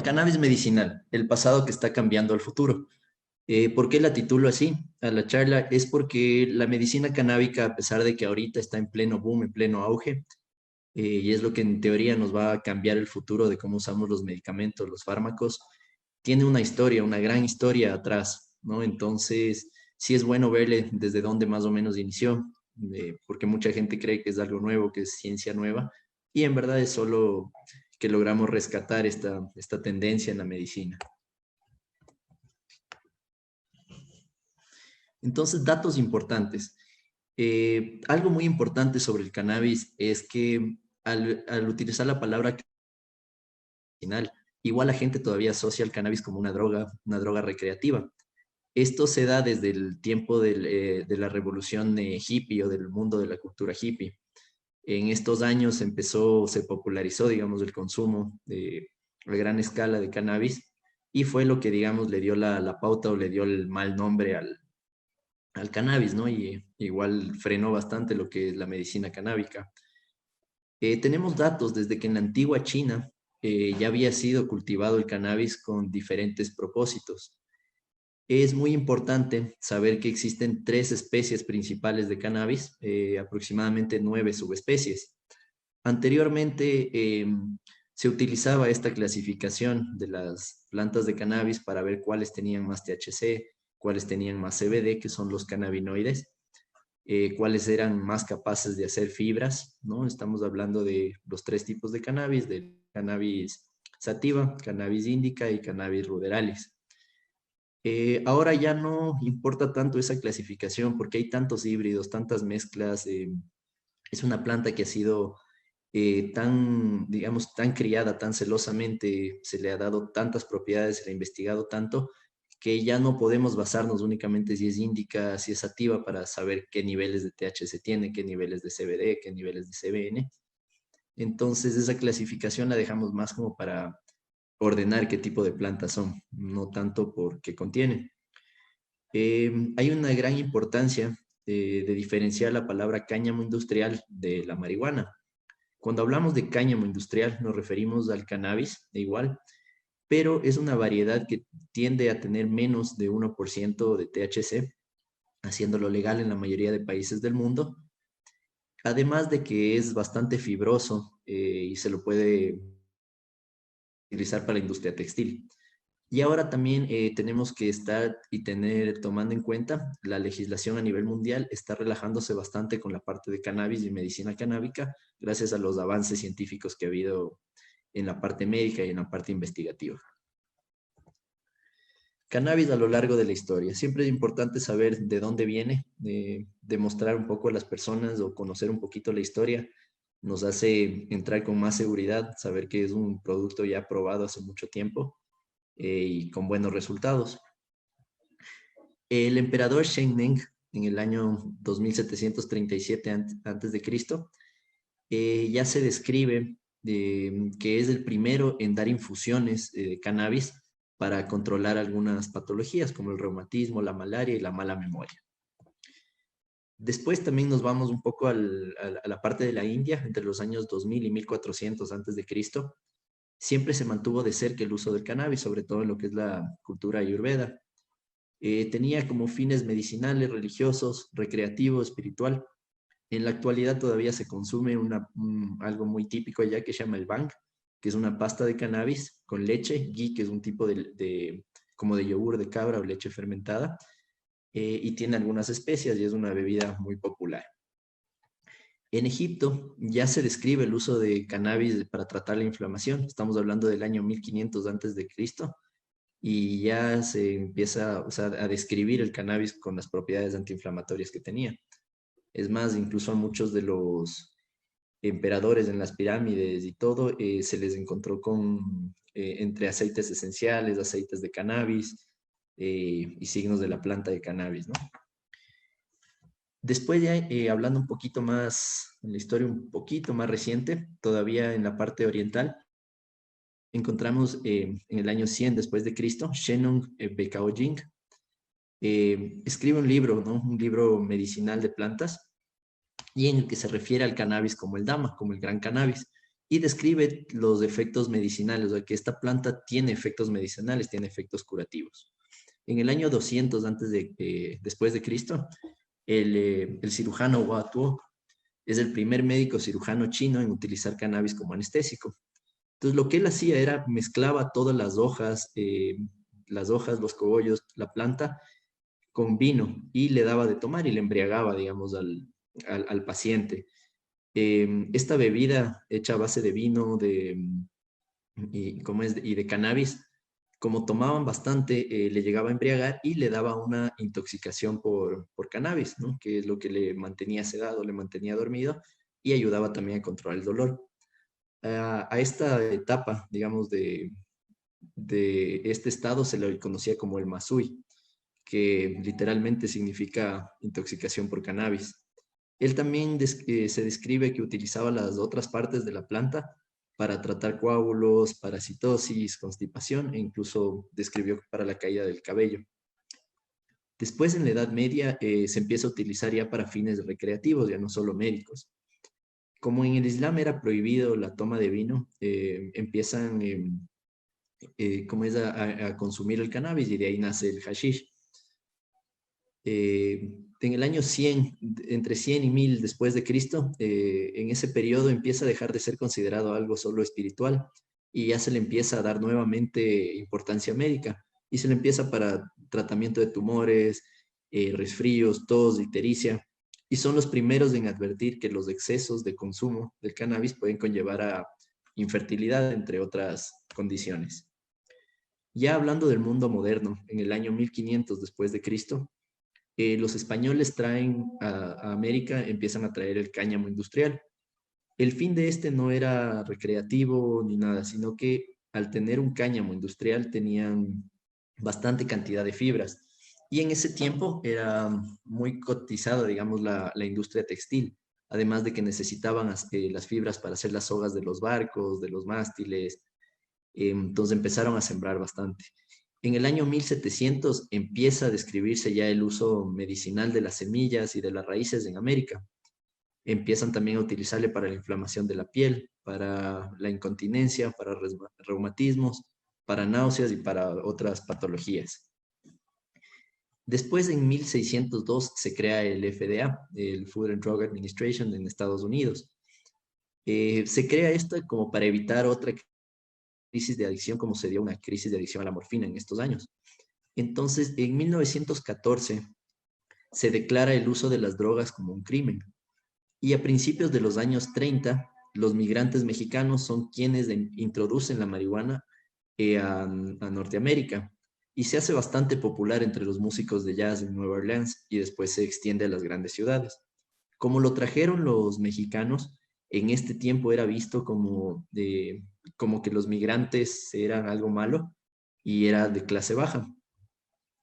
Cannabis medicinal, el pasado que está cambiando al futuro. ¿Por qué la titulo así a la charla? Es porque la medicina canábica, a pesar de que ahorita está en pleno boom, en pleno auge, y es lo que en teoría nos va a cambiar el futuro de cómo usamos los medicamentos, los fármacos, tiene una historia, una gran historia atrás, ¿no? Entonces, sí es bueno verle desde dónde más o menos inició, porque mucha gente cree que es algo nuevo, que es ciencia nueva, y en verdad es solo que logramos rescatar esta tendencia en la medicina. Entonces, datos importantes. Algo muy importante sobre el cannabis es que al utilizar la palabra medicinal, igual la gente todavía asocia el cannabis como una droga recreativa. Esto se da desde el tiempo de la revolución hippie o del mundo de la cultura hippie. En estos años se popularizó, digamos, el consumo a gran escala de cannabis y fue lo que, digamos, le dio la pauta o le dio el mal nombre al cannabis, ¿no? Y igual frenó bastante lo que es la medicina canábica. Tenemos datos desde que en la antigua China ya había sido cultivado el cannabis con diferentes propósitos. Es muy importante saber que existen tres especies principales de cannabis, aproximadamente 9 subespecies. Anteriormente se utilizaba esta clasificación de las plantas de cannabis para ver cuáles tenían más THC, cuáles tenían más CBD, que son los cannabinoides, cuáles eran más capaces de hacer fibras, ¿no? Estamos hablando de los tres tipos de cannabis, del cannabis sativa, cannabis indica y cannabis ruderalis. Ahora ya no importa tanto esa clasificación porque hay tantos híbridos, tantas mezclas. Es una planta que ha sido digamos, tan criada, tan celosamente, se le ha dado tantas propiedades, se le ha investigado tanto, que ya no podemos basarnos únicamente si es índica, si es sativa, para saber qué niveles de THC tiene, qué niveles de CBD, qué niveles de CBN. Entonces, esa clasificación la dejamos más como para ordenar qué tipo de plantas son, no tanto por qué contienen. Hay una gran importancia de diferenciar la palabra cáñamo industrial de la marihuana. Cuando hablamos de cáñamo industrial nos referimos al cannabis, de igual, pero es una variedad que tiende a tener menos de 1% de THC, haciéndolo legal en la mayoría de países del mundo. Además de que es bastante fibroso y se lo puede utilizar para la industria textil. Y ahora también tenemos que estar y tener, tomando en cuenta, la legislación a nivel mundial está relajándose bastante con la parte de cannabis y medicina canábica, gracias a los avances científicos que ha habido en la parte médica y en la parte investigativa. Cannabis a lo largo de la historia. Siempre es importante saber de dónde viene, demostrar un poco a las personas o conocer un poquito la historia. Nos hace entrar con más seguridad, saber que es un producto ya probado hace mucho tiempo y con buenos resultados. El emperador Shen Meng, en el año 2737 antes de Cristo, ya se describe que es el primero en dar infusiones de cannabis para controlar algunas patologías como el reumatismo, la malaria y la mala memoria. Después también nos vamos un poco a la parte de la India, entre los años 2000 y 1400 antes de Cristo. Siempre se mantuvo de cerca el uso del cannabis, sobre todo en lo que es la cultura ayurveda. Tenía como fines medicinales, religiosos, recreativo, espiritual. En la actualidad todavía se consume algo muy típico allá que se llama el bang, que es una pasta de cannabis con leche, ghee, que es un tipo como de yogur de cabra o leche fermentada, y tiene algunas especias y es una bebida muy popular. En Egipto ya se describe el uso de cannabis para tratar la inflamación. Estamos hablando del año 1500 antes de Cristo y ya se empieza, o sea, a describir el cannabis con las propiedades antiinflamatorias que tenía. Es más, incluso a muchos de los emperadores en las pirámides y todo, se les encontró con entre aceites esenciales, aceites de cannabis y signos de la planta de cannabis, ¿no? Después ya hablando un poquito más, en la historia un poquito más reciente, todavía en la parte oriental, encontramos en el año 100 después de Cristo, Shenong Becaojing, escribe un libro, ¿no? Un libro medicinal de plantas y en el que se refiere al cannabis como el dama, como el gran cannabis. y describe los efectos medicinales, o sea, que esta planta tiene efectos medicinales, tiene efectos curativos. En el año 200 después de Cristo, el cirujano Hua Tuo es el primer médico cirujano chino en utilizar cannabis como anestésico. Entonces, lo que él hacía era mezclaba todas las hojas, los cogollos, la planta, con vino y le daba de tomar y le embriagaba, digamos, al paciente. Esta bebida hecha a base de vino y de cannabis, como tomaban bastante, le llegaba a embriagar y le daba una intoxicación por cannabis, ¿no? Que es lo que le mantenía sedado, le mantenía dormido y ayudaba también a controlar el dolor. A esta etapa, digamos, de este estado se le conocía como el Masui, que literalmente significa intoxicación por cannabis. Él también se describe que utilizaba las otras partes de la planta para tratar coágulos, parasitosis, constipación e incluso describió para la caída del cabello. Después, en la Edad Media, se empieza a utilizar ya para fines recreativos, ya no solo médicos. Como en el Islam era prohibido la toma de vino, empiezan como es a consumir el cannabis y de ahí nace el hashish. En el año 100, entre 100 y 1000 después de Cristo, en ese periodo empieza a dejar de ser considerado algo solo espiritual y ya se le empieza a dar nuevamente importancia médica y se le empieza para tratamiento de tumores, resfríos, tos, ictericia, y son los primeros en advertir que los excesos de consumo del cannabis pueden conllevar a infertilidad, entre otras condiciones. Ya hablando del mundo moderno, en el año 1500 después de Cristo, los españoles traen a América, empiezan a traer el cáñamo industrial. El fin de este no era recreativo ni nada, sino que al tener un cáñamo industrial tenían bastante cantidad de fibras. Y en ese tiempo era muy cotizada, digamos, la industria textil, además de que necesitaban las fibras para hacer las sogas de los barcos, de los mástiles. Entonces empezaron a sembrar bastante. En el año 1700 empieza a describirse ya el uso medicinal de las semillas y de las raíces en América. Empiezan también a utilizarle para la inflamación de la piel, para la incontinencia, para reumatismos, para náuseas y para otras patologías. Después, en 1602, se crea el FDA, el Food and Drug Administration en Estados Unidos. Se crea esto como para evitar otra crisis de adicción, como se dio una crisis de adicción a la morfina en estos años. Entonces, en 1914 se declara el uso de las drogas como un crimen. Y a principios de los años 30, los migrantes mexicanos son quienes introducen la marihuana a Norteamérica. Y se hace bastante popular entre los músicos de jazz en Nueva Orleans y después se extiende a las grandes ciudades. Como lo trajeron los mexicanos, en este tiempo era visto como que los migrantes eran algo malo y era de clase baja.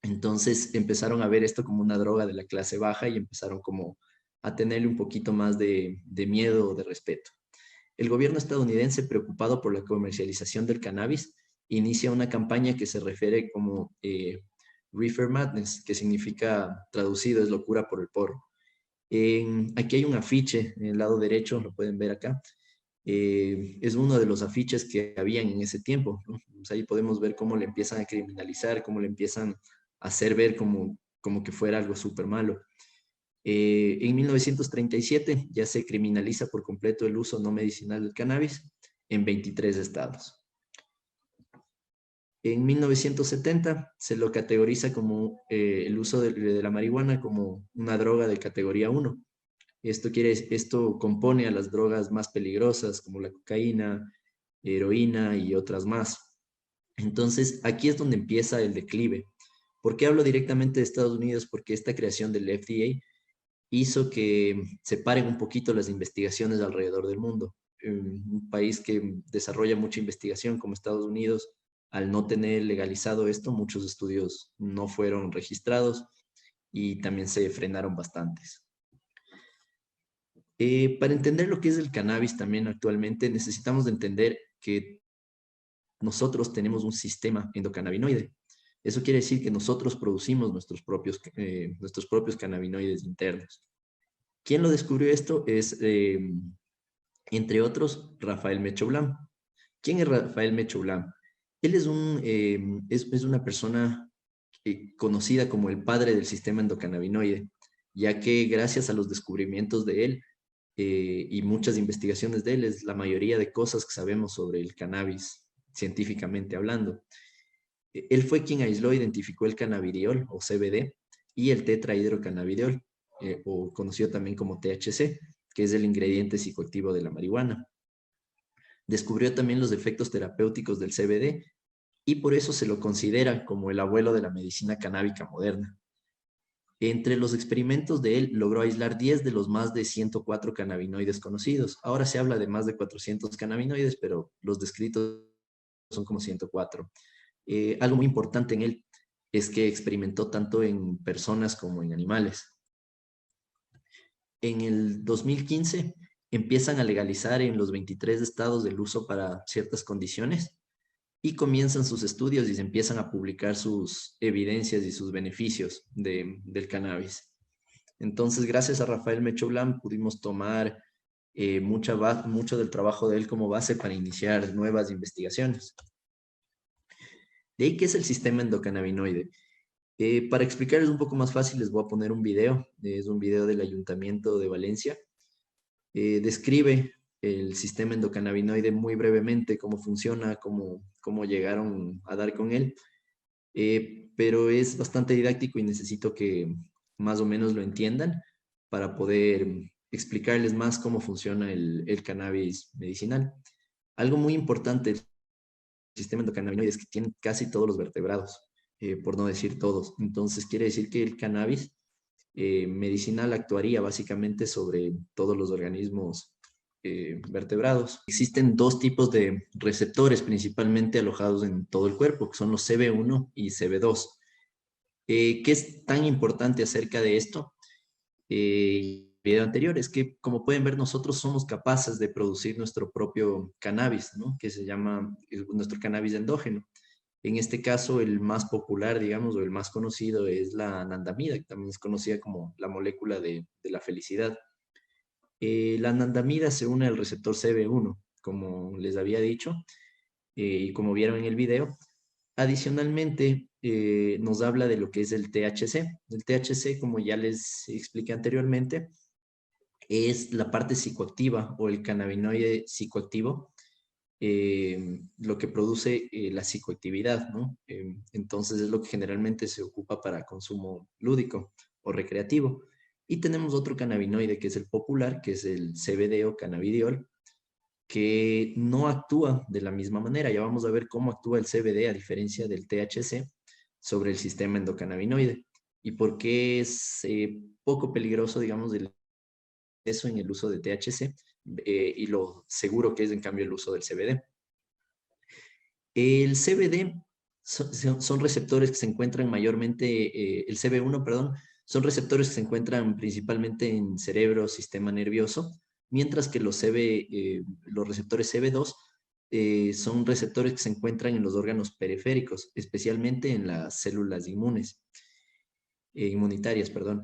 Entonces empezaron a ver esto como una droga de la clase baja y empezaron como a tenerle un poquito más de miedo o de respeto. El gobierno estadounidense, preocupado por la comercialización del cannabis, inicia una campaña que se refiere como Reefer Madness, que significa, traducido, es locura por el porro. Aquí hay un afiche en el lado derecho, lo pueden ver acá. Es uno de los afiches que habían en ese tiempo, ¿no? Pues ahí podemos ver cómo le empiezan a criminalizar, cómo le empiezan a hacer ver como que fuera algo súper malo. En 1937 ya se criminaliza por completo el uso no medicinal del cannabis en 23 estados. En 1970 se lo categoriza como el uso de la marihuana como una droga de categoría 1. Esto compone a las drogas más peligrosas como la cocaína, heroína y otras más. Entonces, aquí es donde empieza el declive. ¿Por qué hablo directamente de Estados Unidos? Porque esta creación del FDA hizo que se paren un poquito las investigaciones alrededor del mundo. Un país que desarrolla mucha investigación como Estados Unidos, al no tener legalizado esto, muchos estudios no fueron registrados y también se frenaron bastantes. Para entender lo que es el cannabis también actualmente, necesitamos de entender que nosotros tenemos un sistema endocannabinoide. Eso quiere decir que nosotros producimos nuestros propios cannabinoides internos. ¿Quién lo descubrió esto? Es Entre otros, Rafael Mechoulam. ¿Quién es Rafael Mechoulam? Él es una persona conocida como el padre del sistema endocannabinoide, ya que gracias a los descubrimientos de él y muchas investigaciones de él, es la mayoría de cosas que sabemos sobre el cannabis, científicamente hablando. Él fue quien aisló e identificó el cannabidiol o CBD y el tetrahidrocannabidiol, o conocido también como THC, que es el ingrediente psicoactivo de la marihuana. Descubrió también los efectos terapéuticos del CBD y por eso se lo considera como el abuelo de la medicina canábica moderna. Entre los experimentos de él, logró aislar 10 de los más de 104 cannabinoides conocidos. Ahora se habla de más de 400 cannabinoides, pero los descritos son como 104. Algo muy importante en él es que experimentó tanto en personas como en animales. En el 2015 empiezan a legalizar en los 23 estados el uso para ciertas condiciones y comienzan sus estudios y se empiezan a publicar sus evidencias y sus beneficios del cannabis. Entonces, gracias a Rafael Mechoulam pudimos tomar mucho del trabajo de él como base para iniciar nuevas investigaciones. De ahí, ¿qué es el sistema endocannabinoide? Para explicarles un poco más fácil, les voy a poner un video. Es un video del Ayuntamiento de Valencia. Describe el sistema endocannabinoide muy brevemente, cómo funciona, cómo llegaron a dar con él. Pero es bastante didáctico y necesito que más o menos lo entiendan para poder explicarles más cómo funciona el cannabis medicinal. Algo muy importante del sistema endocannabinoide es que tiene casi todos los vertebrados, por no decir todos. Entonces quiere decir que el cannabis medicinal actuaría básicamente sobre todos los organismos vertebrados. Existen dos tipos de receptores principalmente alojados en todo el cuerpo, que son los CB1 y CB2. ¿Qué es tan importante acerca de esto? El video anterior es que, como pueden ver, nosotros somos capaces de producir nuestro propio cannabis, ¿no? Que se llama nuestro cannabis endógeno. En este caso, el más popular, digamos, o el más conocido es la anandamida, que también es conocida como la molécula de la felicidad. La anandamida se une al receptor CB1, como les había dicho, y como vieron en el video. Adicionalmente, nos habla de lo que es el THC. El THC, como ya les expliqué anteriormente, es la parte psicoactiva o el cannabinoide psicoactivo, lo que produce la psicoactividad, ¿no? Entonces es lo que generalmente se ocupa para consumo lúdico o recreativo. Y tenemos otro cannabinoide que es el popular, que es el CBD o cannabidiol, que no actúa de la misma manera. Ya vamos a ver cómo actúa el CBD a diferencia del THC sobre el sistema endocannabinoide y por qué es poco peligroso, digamos, eso en el uso de THC y lo seguro que es en cambio el uso del CBD. El CBD son receptores que se encuentran mayormente, el CB1, perdón, son receptores que se encuentran principalmente en cerebro, sistema nervioso, mientras que los receptores CB2 son receptores que se encuentran en los órganos periféricos, especialmente en las células inmunitarias, perdón.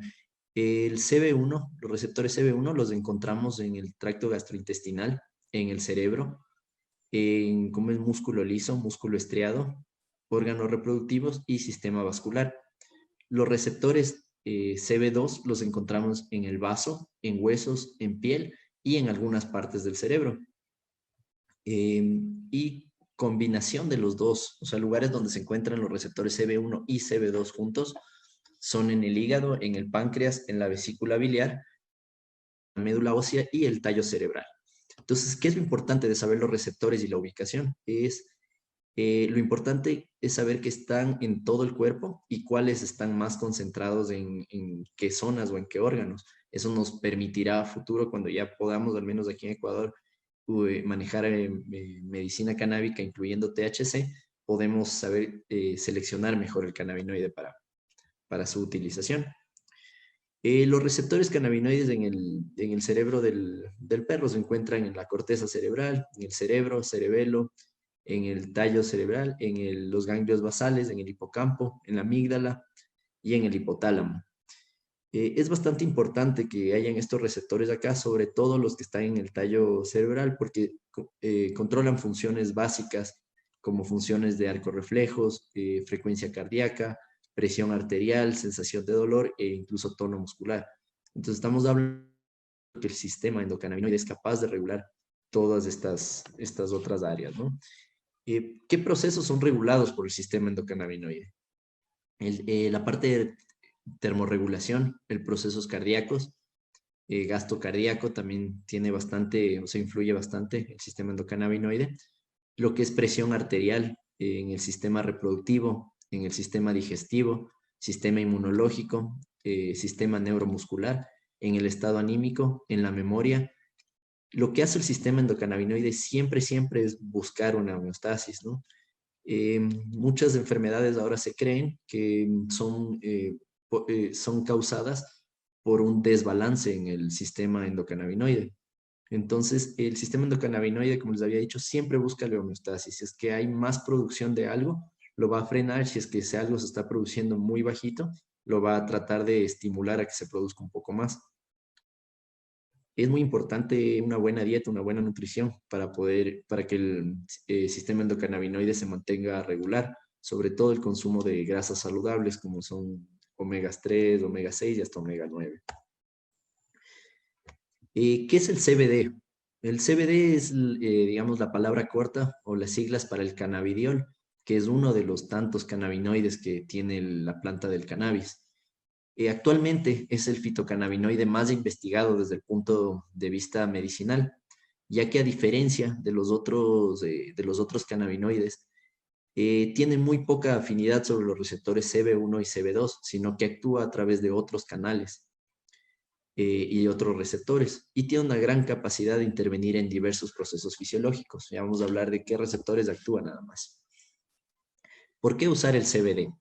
El CB1, los receptores CB1 los encontramos en el tracto gastrointestinal, en el cerebro, como el músculo liso, músculo estriado, órganos reproductivos y sistema vascular. Los receptores CB2 los encontramos en el vaso, en huesos, en piel y en algunas partes del cerebro. Y combinación de los dos, o sea, lugares donde se encuentran los receptores CB1 y CB2 juntos, son en el hígado, en el páncreas, en la vesícula biliar, la médula ósea y el tallo cerebral. Entonces, ¿qué es lo importante de saber los receptores y la ubicación? Lo importante es saber que están en todo el cuerpo y cuáles están más concentrados en qué zonas o en qué órganos. Eso nos permitirá a futuro, cuando ya podamos, al menos aquí en Ecuador, manejar medicina canábica, incluyendo THC, podemos saber seleccionar mejor el cannabinoide para su utilización. Los receptores cannabinoides en el cerebro del perro se encuentran en la corteza cerebral, en el cerebro, cerebelo, en el tallo cerebral, los ganglios basales, en el hipocampo, en la amígdala y en el hipotálamo. Es bastante importante que hayan estos receptores acá, sobre todo los que están en el tallo cerebral, porque controlan funciones básicas como funciones de arcorreflejos, frecuencia cardíaca, presión arterial, sensación de dolor e incluso tono muscular. Entonces estamos hablando que el sistema endocannabinoide es capaz de regular todas estas otras áreas, ¿no? ¿Qué procesos son regulados por el sistema endocannabinoide? La parte de termorregulación, el procesos cardíacos, gasto cardíaco también tiene bastante, o sea, influye bastante el sistema endocannabinoide, lo que es presión arterial en el sistema reproductivo, en el sistema digestivo, sistema inmunológico, sistema neuromuscular, en el estado anímico, en la memoria. Lo que hace el sistema endocannabinoide siempre, siempre es buscar una homeostasis, ¿no? Muchas enfermedades ahora se creen que son causadas por un desbalance en el sistema endocannabinoide. Entonces, el sistema endocannabinoide, como les había dicho, siempre busca la homeostasis. Si es que hay más producción de algo, lo va a frenar. Si es que ese algo se está produciendo muy bajito, lo va a tratar de estimular a que se produzca un poco más. Es muy importante una buena dieta, una buena nutrición para que el sistema endocannabinoide se mantenga regular, sobre todo el consumo de grasas saludables como son omegas 3, omega 6 y hasta omega 9. ¿Qué es el CBD? El CBD es, digamos, la palabra corta o las siglas para el cannabidiol, que es uno de los tantos cannabinoides que tiene la planta del cannabis. Actualmente es el fitocannabinoide más investigado desde el punto de vista medicinal, ya que a diferencia de los otros cannabinoides, tiene muy poca afinidad sobre los receptores CB1 y CB2, sino que actúa a través de otros canales y otros receptores, y tiene una gran capacidad de intervenir en diversos procesos fisiológicos. Ya vamos a hablar de qué receptores actúan nada más. ¿Por qué usar el CBD?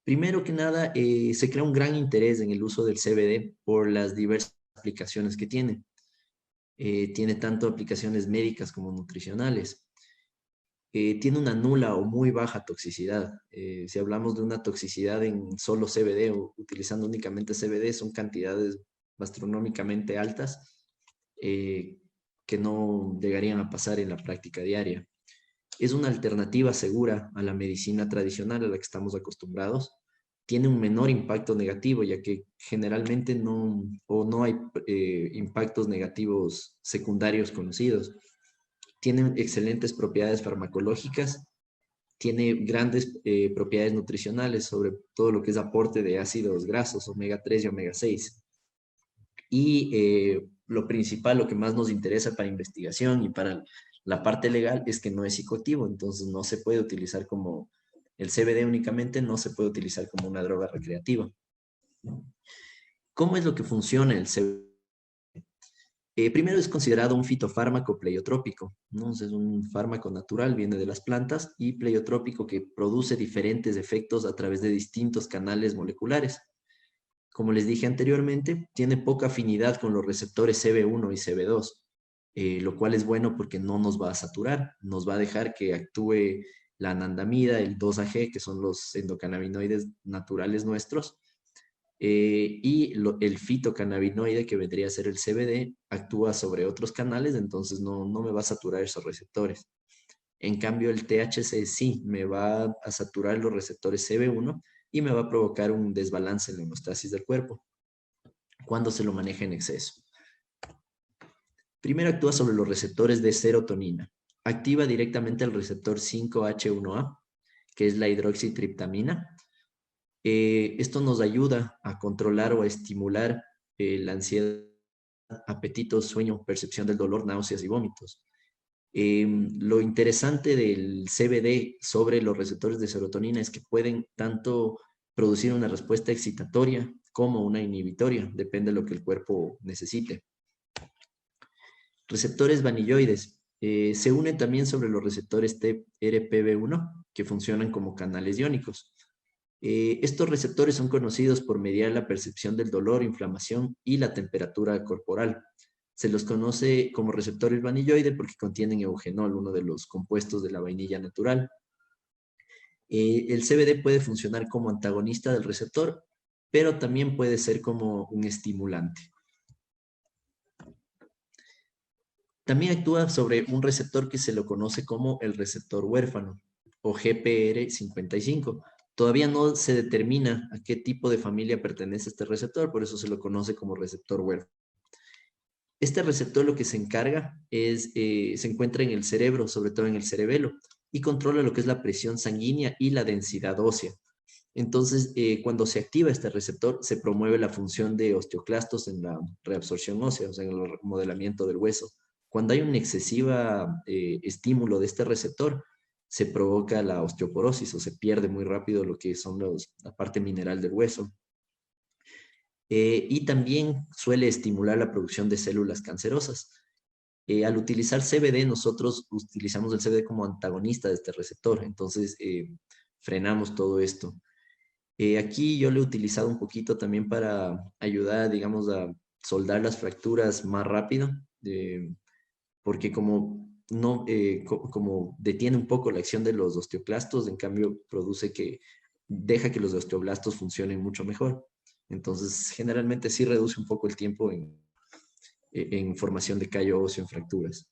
Primero que nada, se crea un gran interés en el uso del CBD por las diversas aplicaciones que tiene. Tiene tanto aplicaciones médicas como nutricionales. Tiene una nula o muy baja toxicidad. Si hablamos de una toxicidad en solo CBD o utilizando únicamente CBD, son cantidades astronómicamente altas que no llegarían a pasar en la práctica diaria. Es una alternativa segura a la medicina tradicional a la que estamos acostumbrados. Tiene un menor impacto negativo, ya que generalmente no hay impactos negativos secundarios conocidos. Tiene excelentes propiedades farmacológicas, tiene grandes propiedades nutricionales, sobre todo lo que es aporte de ácidos grasos, omega 3 y omega 6. Y lo principal, lo que más nos interesa para investigación y para la parte legal es que no es psicoactivo, entonces no se puede utilizar como el CBD únicamente, no se puede utilizar como una droga recreativa. ¿Cómo es lo que funciona el CBD? Primero es considerado un fitofármaco pleiotrópico, ¿no? Es un fármaco natural, viene de las plantas, y pleiotrópico que produce diferentes efectos a través de distintos canales moleculares. Como les dije anteriormente, tiene poca afinidad con los receptores CB1 y CB2, lo cual es bueno porque no nos va a saturar, nos va a dejar que actúe la anandamida, el 2-AG, que son los endocannabinoides naturales nuestros, y el fitocannabinoide, que vendría a ser el CBD, actúa sobre otros canales, entonces no me va a saturar esos receptores. En cambio, el THC sí me va a saturar los receptores CB1 y me va a provocar un desbalance en la homeostasis del cuerpo cuando se lo maneja en exceso. Primero actúa sobre los receptores de serotonina. Activa directamente el receptor 5H1A, que es la hidroxitriptamina. Esto nos ayuda a controlar o a estimular la ansiedad, apetito, sueño, percepción del dolor, náuseas y vómitos. Lo interesante del CBD sobre los receptores de serotonina es que pueden tanto producir una respuesta excitatoria como una inhibitoria, depende de lo que el cuerpo necesite. Receptores vanilloides. Se unen también sobre los receptores TRPV1, que funcionan como canales iónicos. Estos receptores son conocidos por mediar la percepción del dolor, inflamación y la temperatura corporal. Se los conoce como receptores vanilloide porque contienen eugenol, uno de los compuestos de la vainilla natural. El CBD puede funcionar como antagonista del receptor, pero también puede ser como un estimulante. También actúa sobre un receptor que se lo conoce como el receptor huérfano o GPR55. Todavía no se determina a qué tipo de familia pertenece este receptor, por eso se lo conoce como receptor huérfano. Este receptor lo que se encarga es, se encuentra en el cerebro, sobre todo en el cerebelo, y controla lo que es la presión sanguínea y la densidad ósea. Entonces, cuando se activa este receptor, se promueve la función de osteoclastos en la reabsorción ósea, o sea, en el remodelamiento del hueso. Cuando hay un excesivo estímulo de este receptor, se provoca la osteoporosis o se pierde muy rápido lo que son la parte mineral del hueso. Y también suele estimular la producción de células cancerosas. Al utilizar CBD, nosotros utilizamos el CBD como antagonista de este receptor, entonces frenamos todo esto. Aquí yo lo he utilizado un poquito también para ayudar, digamos, a soldar las fracturas más rápido, porque como no, como detiene un poco la acción de los osteoclastos, en cambio produce que deja que los osteoblastos funcionen mucho mejor. Entonces, generalmente sí reduce un poco el tiempo en formación de callo óseo en fracturas.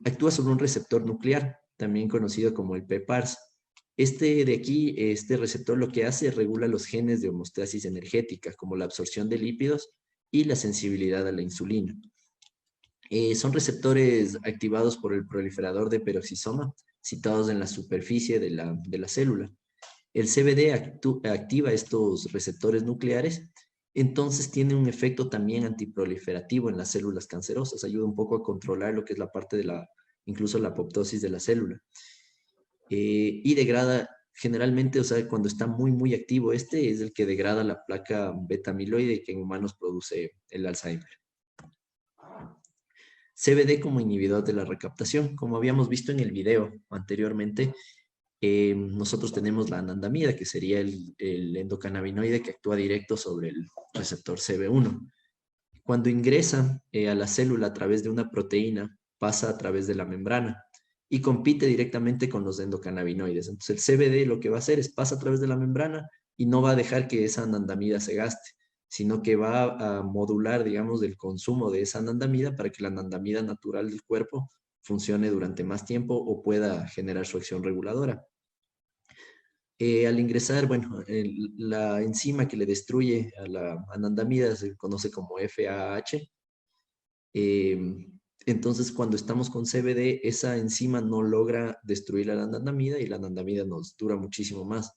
Actúa sobre un receptor nuclear, también conocido como el PPARS. Este de aquí, este receptor lo que hace es regula los genes de homeostasis energética, como la absorción de lípidos y la sensibilidad a la insulina. Son receptores activados por el proliferador de peroxisoma, situados en la superficie de la célula. El CBD activa estos receptores nucleares, entonces tiene un efecto también antiproliferativo en las células cancerosas, ayuda un poco a controlar lo que es la parte de incluso la apoptosis de la célula. Y degrada generalmente, o sea, cuando está muy, muy activo, este es el que degrada la placa beta-amiloide que en humanos produce el Alzheimer. CBD como inhibidor de la recaptación. Como habíamos visto en el video anteriormente, nosotros tenemos la anandamida, que sería el endocannabinoide que actúa directo sobre el receptor CB1. Cuando ingresa a la célula a través de una proteína, pasa a través de la membrana y compite directamente con los endocannabinoides. Entonces el CBD lo que va a hacer es pasa a través de la membrana y no va a dejar que esa anandamida se gaste, sino que va a modular, digamos, el consumo de esa anandamida para que la anandamida natural del cuerpo funcione durante más tiempo o pueda generar su acción reguladora. Al ingresar, bueno, la enzima que le destruye a la anandamida se conoce como FAH. Entonces, cuando estamos con CBD, esa enzima no logra destruir la anandamida y la anandamida nos dura muchísimo más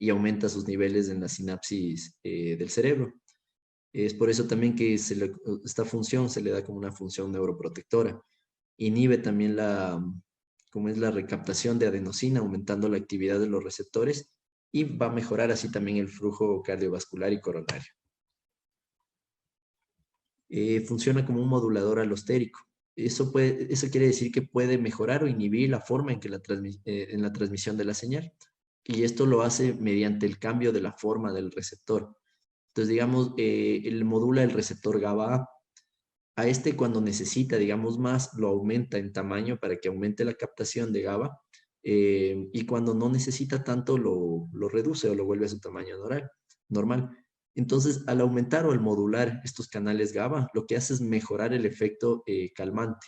y aumenta sus niveles en la sinapsis del cerebro. Es por eso también que esta función se le da como una función neuroprotectora. Inhibe también como es la recaptación de adenosina, aumentando la actividad de los receptores y va a mejorar así también el flujo cardiovascular y coronario. Funciona como un modulador alostérico. Eso quiere decir que puede mejorar o inhibir la forma en la transmisión de la señal. Y esto lo hace mediante el cambio de la forma del receptor. Entonces, digamos, él modula el receptor GABA. A este cuando necesita, digamos, más, lo aumenta en tamaño para que aumente la captación de GABA. Y cuando no necesita tanto, lo reduce o lo vuelve a su tamaño normal. Entonces, al aumentar o al modular estos canales GABA, lo que hace es mejorar el efecto calmante.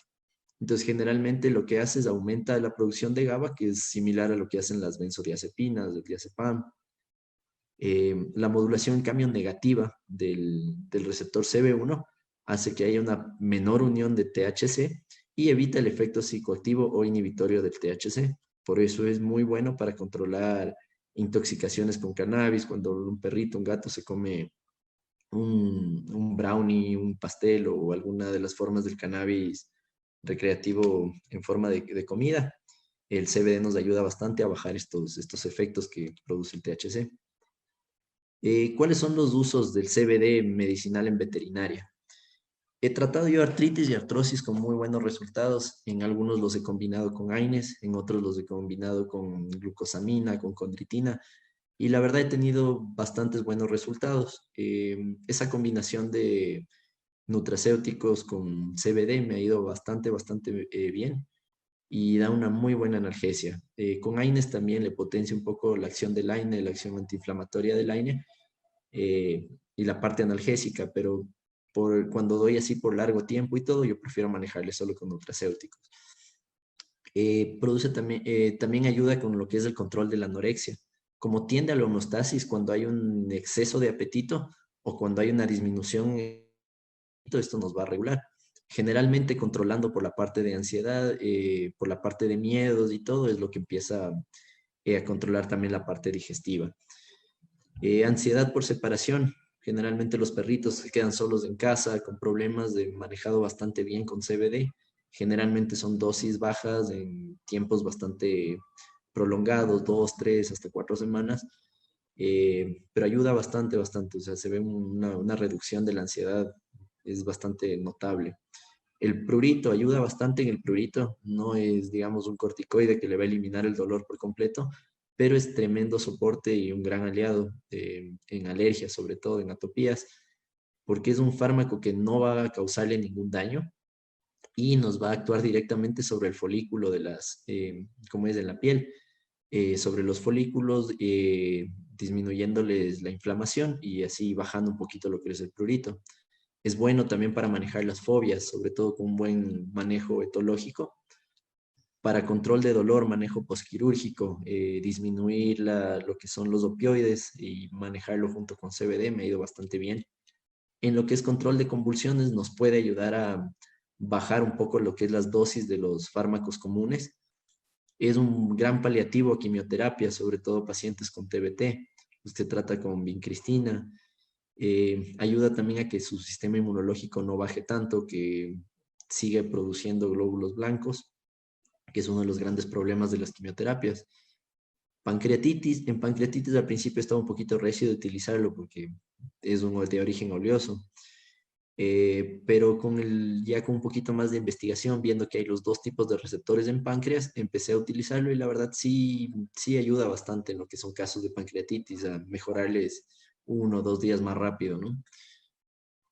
Entonces, generalmente lo que hace es aumenta la producción de GABA, que es similar a lo que hacen las benzodiazepinas, el diazepam. La modulación, en cambio, negativa del receptor CB1 hace que haya una menor unión de THC y evita el efecto psicoactivo o inhibitorio del THC. Por eso es muy bueno para controlar intoxicaciones con cannabis, cuando un perrito, un gato se come un brownie, un pastel o alguna de las formas del cannabis recreativo en forma de comida. El CBD nos ayuda bastante a bajar estos efectos que produce el THC. ¿Cuáles son los usos del CBD medicinal en veterinaria? He tratado yo artritis y artrosis con muy buenos resultados. En algunos los he combinado con AINES, en otros los he combinado con glucosamina, con condritina, y la verdad he tenido bastantes buenos resultados. Esa combinación de nutracéuticos con CBD me ha ido bastante bien. y da una muy buena analgesia. Con AINES también le potencia un poco la acción del AINE, la acción antiinflamatoria del AINE, y la parte analgésica, pero cuando doy así por largo tiempo y todo, yo prefiero manejarle solo con nutracéuticos. Produce también, también ayuda con lo que es el control de la anorexia. Como tiende a la homeostasis cuando hay un exceso de apetito o cuando hay una disminución, esto nos va a regular. Generalmente controlando por la parte de ansiedad, por la parte de miedos y todo, es lo que empieza a controlar también la parte digestiva. Ansiedad por separación. Generalmente los perritos se quedan solos en casa con problemas de manejado bastante bien con CBD. Generalmente son dosis bajas en tiempos bastante prolongados, 2, 3, hasta 4 semanas. Pero ayuda bastante, bastante. O sea, se ve una reducción de la ansiedad, es bastante notable. El prurito ayuda bastante en el prurito, no es, digamos, un corticoide que le va a eliminar el dolor por completo, pero es tremendo soporte y un gran aliado en alergias, sobre todo en atopías, porque es un fármaco que no va a causarle ningún daño y nos va a actuar directamente sobre el folículo de como es en la piel, sobre los folículos, disminuyéndoles la inflamación y así bajando un poquito lo que es el prurito. Es bueno también para manejar las fobias, sobre todo con un buen manejo etológico. Para control de dolor, manejo posquirúrgico, disminuir lo que son los opioides y manejarlo junto con CBD me ha ido bastante bien. En lo que es control de convulsiones, nos puede ayudar a bajar un poco lo que es las dosis de los fármacos comunes. Es un gran paliativo a quimioterapia, sobre todo pacientes con TBT. Usted trata con vincristina, ayuda también a que su sistema inmunológico no baje tanto, que sigue produciendo glóbulos blancos, que es uno de los grandes problemas de las quimioterapias. Pancreatitis, en pancreatitis al principio estaba un poquito recio de utilizarlo porque es de origen oleoso, pero ya con un poquito más de investigación, viendo que hay los dos tipos de receptores en páncreas, empecé a utilizarlo y la verdad sí, sí ayuda bastante en lo que son casos de pancreatitis, a mejorarles 1 o 2 días más rápido, ¿no?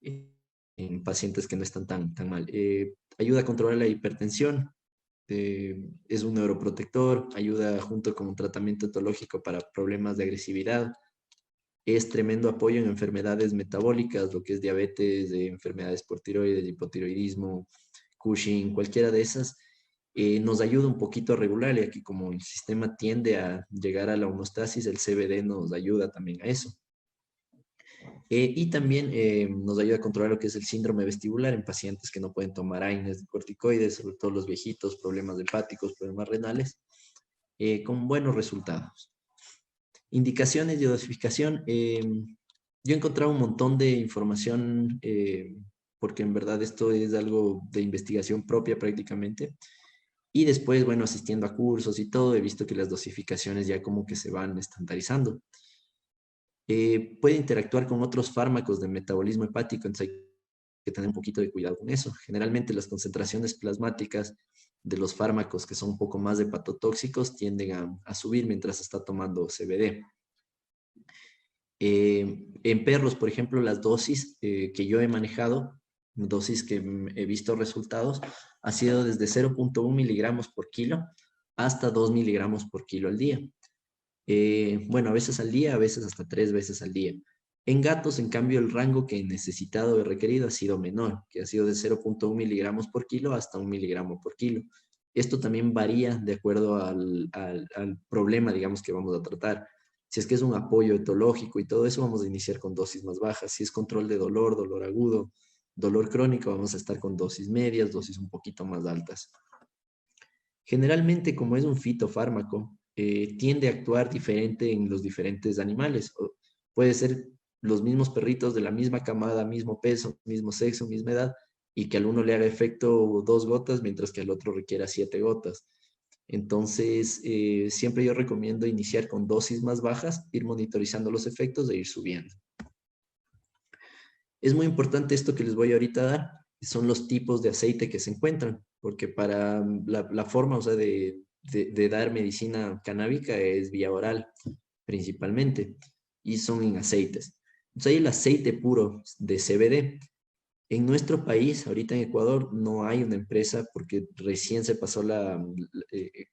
eh, en pacientes que no están tan mal. Ayuda a controlar la hipertensión, es un neuroprotector, ayuda junto con un tratamiento etológico para problemas de agresividad, es tremendo apoyo en enfermedades metabólicas, lo que es diabetes, enfermedades por tiroides, hipotiroidismo, Cushing, cualquiera de esas. Nos ayuda un poquito a regular, y aquí como el sistema tiende a llegar a la homeostasis, el CBD nos ayuda también a eso. Y también nos ayuda a controlar lo que es el síndrome vestibular en pacientes que no pueden tomar AINES de corticoides, sobre todo los viejitos, problemas hepáticos, problemas renales, con buenos resultados. Indicaciones de dosificación. Yo he encontrado un montón de información, porque en verdad esto es algo de investigación propia prácticamente. Y después, bueno, asistiendo a cursos y todo, he visto que las dosificaciones ya como que se van estandarizando. Puede interactuar con otros fármacos de metabolismo hepático, entonces hay que tener un poquito de cuidado con eso. Generalmente las concentraciones plasmáticas de los fármacos que son un poco más hepatotóxicos tienden a subir mientras se está tomando CBD. En perros, por ejemplo, las dosis que yo he manejado, dosis que he visto resultados, ha sido desde 0,1 miligramos por kilo hasta 2 miligramos por kilo al día. Bueno, a veces al día, a veces hasta 3 veces al día. En gatos, en cambio, el rango que he necesitado y requerido ha sido menor, que ha sido de 0,1 miligramos por kilo hasta 1 miligramo por kilo. Esto también varía de acuerdo al problema, digamos, que vamos a tratar. Si es que es un apoyo etológico y todo eso, vamos a iniciar con dosis más bajas. Si es control de dolor, dolor agudo, dolor crónico, vamos a estar con dosis medias, dosis un poquito más altas. Generalmente, como es un fitofármaco, tiende a actuar diferente en los diferentes animales. Puede ser los mismos perritos de la misma camada, mismo peso, mismo sexo, misma edad, y que al uno le haga efecto 2 gotas, mientras que al otro requiera 7 gotas. Entonces, siempre yo recomiendo iniciar con dosis más bajas, ir monitorizando los efectos e ir subiendo. Es muy importante esto que les voy ahorita a dar, que son los tipos de aceite que se encuentran, porque para la forma, o sea, de dar medicina canábica es vía oral principalmente, y son en aceites. Entonces hay el aceite puro de CBD, En nuestro país, ahorita en Ecuador, no hay una empresa porque recién se pasó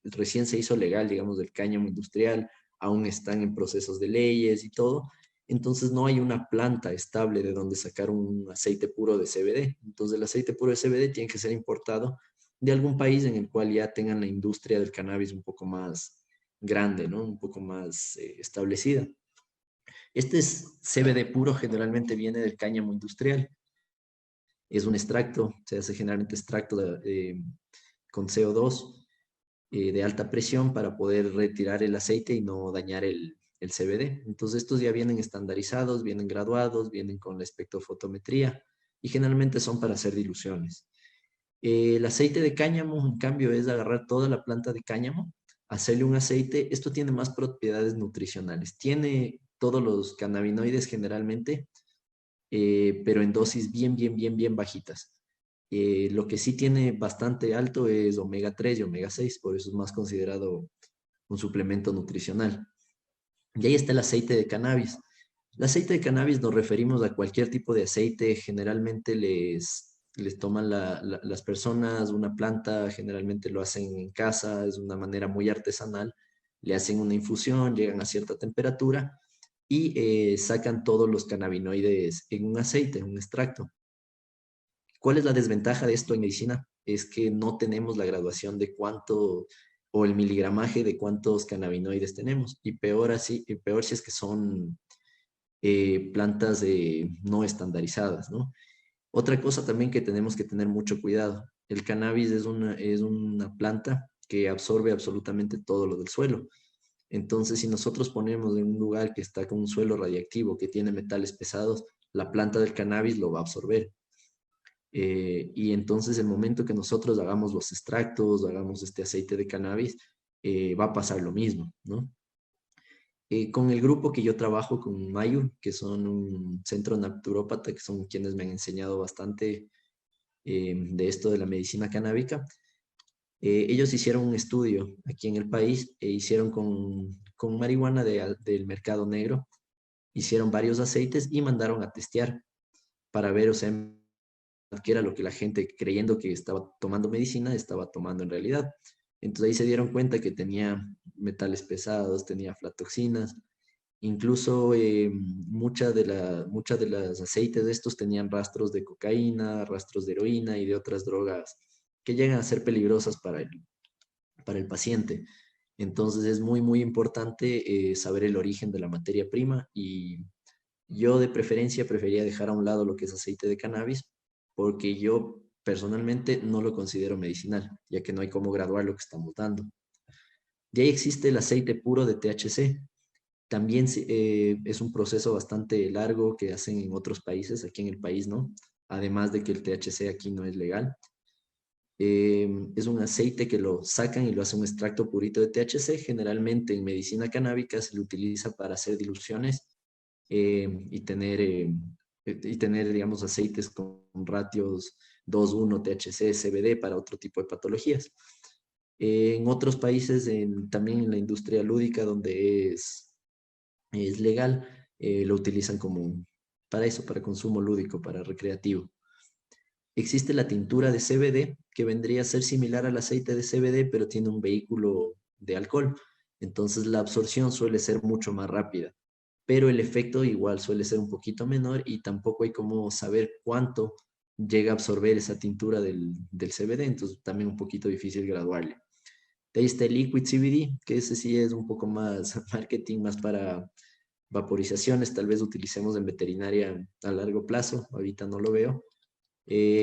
recién se hizo legal, digamos, el cáñamo industrial, aún están en procesos de leyes y todo. Entonces no hay una planta estable de donde sacar un aceite puro de CBD. Entonces el aceite puro de CBD tiene que ser importado de algún país en el cual ya tengan la industria del cannabis un poco más grande, ¿no? Un poco más establecida. Este es CBD puro, generalmente viene del cáñamo industrial. Es un extracto, se hace generalmente extracto con CO2 de alta presión para poder retirar el aceite y no dañar el CBD. Entonces estos ya vienen estandarizados, vienen graduados, vienen con la espectrofotometría y generalmente son para hacer diluciones. El aceite de cáñamo, en cambio, es agarrar toda la planta de cáñamo, hacerle un aceite. Esto tiene más propiedades nutricionales. Tiene todos los cannabinoides generalmente, pero en dosis bien bajitas. Lo que sí tiene bastante alto es omega 3 y omega 6, por eso es más considerado un suplemento nutricional. Y ahí está el aceite de cannabis. El aceite de cannabis nos referimos a cualquier tipo de aceite, generalmente les toman las personas una planta, generalmente lo hacen en casa, es una manera muy artesanal, le hacen una infusión, llegan a cierta temperatura y sacan todos los cannabinoides en un aceite, en un extracto. ¿Cuál es la desventaja de esto en medicina? Es que no tenemos la graduación de cuánto o el miligramaje de cuántos cannabinoides tenemos. Y peor así, y peor si es que son plantas no estandarizadas, ¿no? Otra cosa también que tenemos que tener mucho cuidado. El cannabis es una planta que absorbe absolutamente todo lo del suelo. Entonces, si nosotros ponemos en un lugar que está con un suelo radiactivo, que tiene metales pesados, la planta del cannabis lo va a absorber. Y entonces el momento que nosotros hagamos los extractos, hagamos este aceite de cannabis, va a pasar lo mismo, ¿no? Con el grupo que yo trabajo, con Mayu, que son un centro naturópata, que son quienes me han enseñado bastante de esto de la medicina canábica, ellos hicieron un estudio aquí en el país e hicieron con marihuana del mercado negro, hicieron varios aceites y mandaron a testear para ver, o sea, qué era lo que la gente creyendo que estaba tomando medicina estaba tomando en realidad. Entonces ahí se dieron cuenta que tenía metales pesados, tenía aflatoxinas, incluso muchas de las aceites de estos tenían rastros de cocaína, rastros de heroína y de otras drogas que llegan a ser peligrosas para el paciente. Entonces es muy importante saber el origen de la materia prima y yo de preferencia prefería dejar a un lado lo que es aceite de cannabis porque yo personalmente no lo considero medicinal, ya que no hay cómo graduar lo que estamos dando. De ahí existe el aceite puro de THC. También es un proceso bastante largo que hacen en otros países, aquí en el país no, además de que el THC aquí no es legal. Es un aceite que lo sacan y lo hacen un extracto purito de THC. Generalmente en medicina canábica se lo utiliza para hacer diluciones y tener, digamos, aceites con ratios 2:1 THC, CBD para otro tipo de patologías. En otros países, también en la industria lúdica, donde es legal, lo utilizan como para eso, para consumo lúdico, para recreativo. Existe la tintura de CBD, que vendría a ser similar al aceite de CBD, pero tiene un vehículo de alcohol. Entonces la absorción suele ser mucho más rápida, pero el efecto igual suele ser un poquito menor y tampoco hay como saber cuánto llega a absorber esa tintura del CBD, entonces también un poquito difícil graduarle. De ahí está el Liquid CBD, que ese sí es un poco más marketing, más para vaporizaciones, tal vez utilicemos en veterinaria a largo plazo, ahorita no lo veo.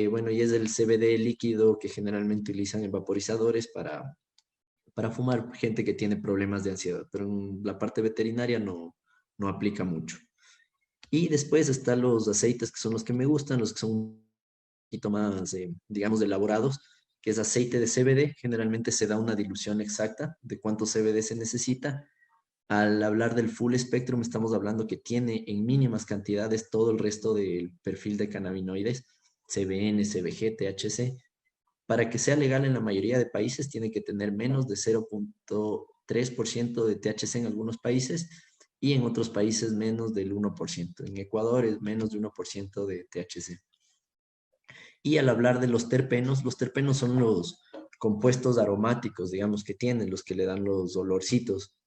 Bueno, y es el CBD líquido que generalmente utilizan en vaporizadores para fumar gente que tiene problemas de ansiedad, pero en la parte veterinaria no aplica mucho. Y después están los aceites que son los que me gustan, los que son un poquito más, digamos, elaborados, que es aceite de CBD. Generalmente se da una dilución exacta de cuánto CBD se necesita. Al hablar del full spectrum, estamos hablando que tiene en mínimas cantidades todo el resto del perfil de cannabinoides, CBN, CBG, THC. Para que sea legal en la mayoría de países, tiene que tener menos de 0,3% de THC en algunos países y en otros países menos del 1%. En Ecuador es menos de 1% de THC. Y al hablar de los terpenos son los compuestos aromáticos, digamos, que tienen, los que le dan los olorcitos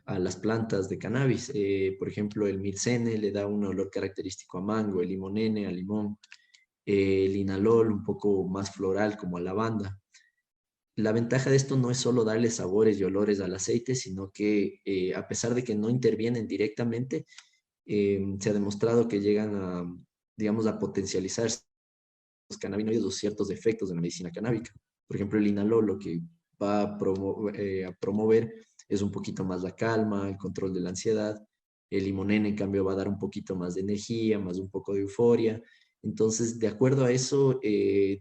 a las plantas de cannabis. Por ejemplo, el mircene le da un olor característico a mango, el limonene a limón, el inalol un poco más floral como a lavanda. La ventaja de esto no es solo darle sabores y olores al aceite, sino que a pesar de que no intervienen directamente, se ha demostrado que llegan a, digamos, a potencializar los cannabinoides o ciertos efectos de la medicina canábica. Por ejemplo, el inalol lo que va a promover es un poquito más la calma, el control de la ansiedad. El limonene, en cambio, va a dar un poquito más de energía, más un poco de euforia. Entonces, de acuerdo a eso,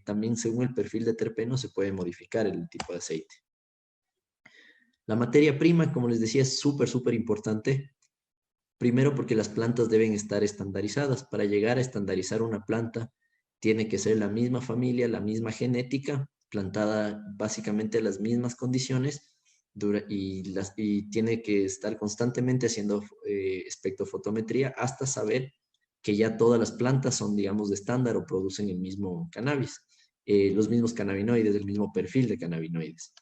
también según el perfil de terpeno se puede modificar el tipo de aceite. La materia prima, como les decía, es súper, súper importante. Primero porque las plantas deben estar estandarizadas. Para llegar a estandarizar una planta, tiene que ser la misma familia, la misma genética, plantada básicamente en las mismas condiciones y tiene que estar constantemente haciendo espectrofotometría hasta saber que ya todas las plantas son, digamos, de estándar o producen el mismo cannabis, los mismos cannabinoides, el mismo perfil de cannabinoides.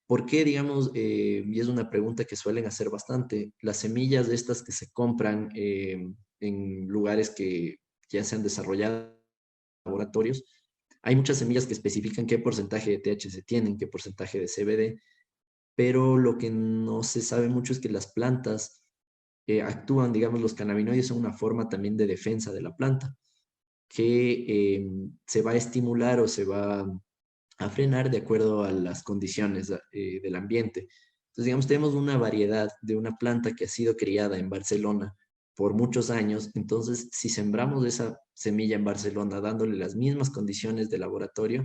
¿Por qué, digamos, y es una pregunta que suelen hacer bastante, las semillas de estas que se compran en lugares que ya se han desarrollado en laboratorios, hay muchas semillas que especifican qué porcentaje de THC tienen, qué porcentaje de CBD, pero lo que no se sabe mucho es que las plantas actúan, digamos, los cannabinoides son una forma también de defensa de la planta, que se va a estimular o se va a frenar de acuerdo a las condiciones del ambiente. Entonces, digamos, tenemos una variedad de una planta que ha sido criada en Barcelona por muchos años. Entonces, si sembramos esa semilla en Barcelona dándole las mismas condiciones de laboratorio,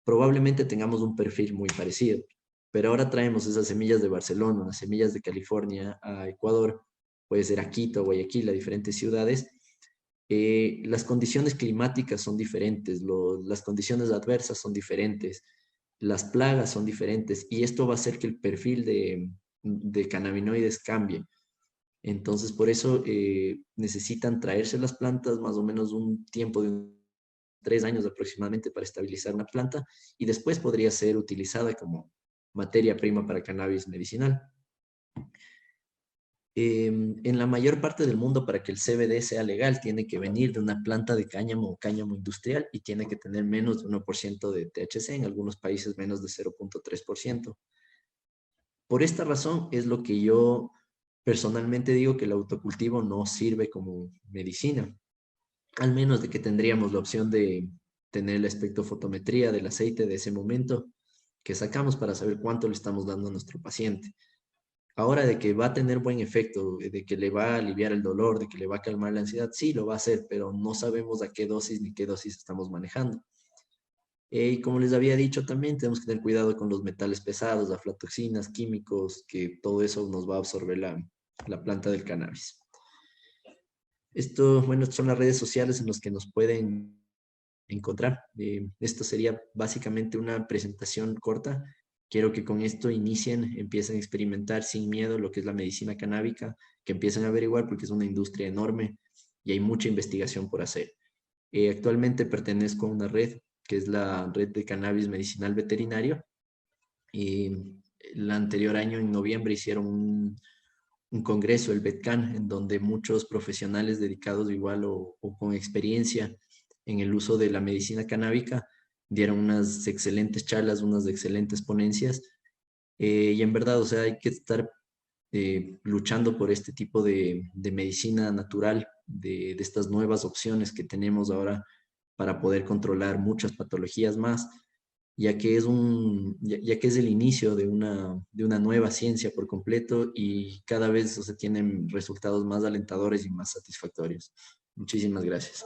probablemente tengamos un perfil muy parecido. Pero ahora traemos esas semillas de Barcelona, las semillas de California a Ecuador, puede ser a Quito, Guayaquil, a diferentes ciudades, las condiciones climáticas son diferentes, las condiciones adversas son diferentes, las plagas son diferentes y esto va a hacer que el perfil de cannabinoides cambie. Entonces, por eso necesitan traerse las plantas más o menos un tiempo de 3 años aproximadamente para estabilizar una planta y después podría ser utilizada como materia prima para cannabis medicinal. En la mayor parte del mundo, para que el CBD sea legal, tiene que venir de una planta de cáñamo o cáñamo industrial y tiene que tener menos de 1% de THC, en algunos países menos de 0,3%. Por esta razón es lo que yo personalmente digo que el autocultivo no sirve como medicina, al menos de que tendríamos la opción de tener la espectrofotometría del aceite de ese momento que sacamos para saber cuánto le estamos dando a nuestro paciente. Ahora de que va a tener buen efecto, de que le va a aliviar el dolor, de que le va a calmar la ansiedad, sí lo va a hacer, pero no sabemos a qué dosis ni qué dosis estamos manejando. Y como les había dicho también, tenemos que tener cuidado con los metales pesados, aflatoxinas, químicos, que todo eso nos va a absorber la planta del cannabis. Esto, bueno, estas son las redes sociales en las que nos pueden encontrar. Esto sería básicamente una presentación corta. Quiero que con esto inicien, empiecen a experimentar sin miedo lo que es la medicina canábica, que empiecen a averiguar porque es una industria enorme y hay mucha investigación por hacer. Actualmente pertenezco a una red que es la red de cannabis medicinal veterinario. El anterior año, en noviembre, hicieron un congreso, el VetCan, en donde muchos profesionales dedicados igual o con experiencia en el uso de la medicina canábica dieron unas excelentes charlas, unas excelentes ponencias. Y en verdad, o sea, hay que estar luchando por este tipo de medicina natural, de estas nuevas opciones que tenemos ahora para poder controlar muchas patologías más, ya que es el inicio de una nueva ciencia por completo y cada vez, o sea, tienen resultados más alentadores y más satisfactorios. Muchísimas gracias.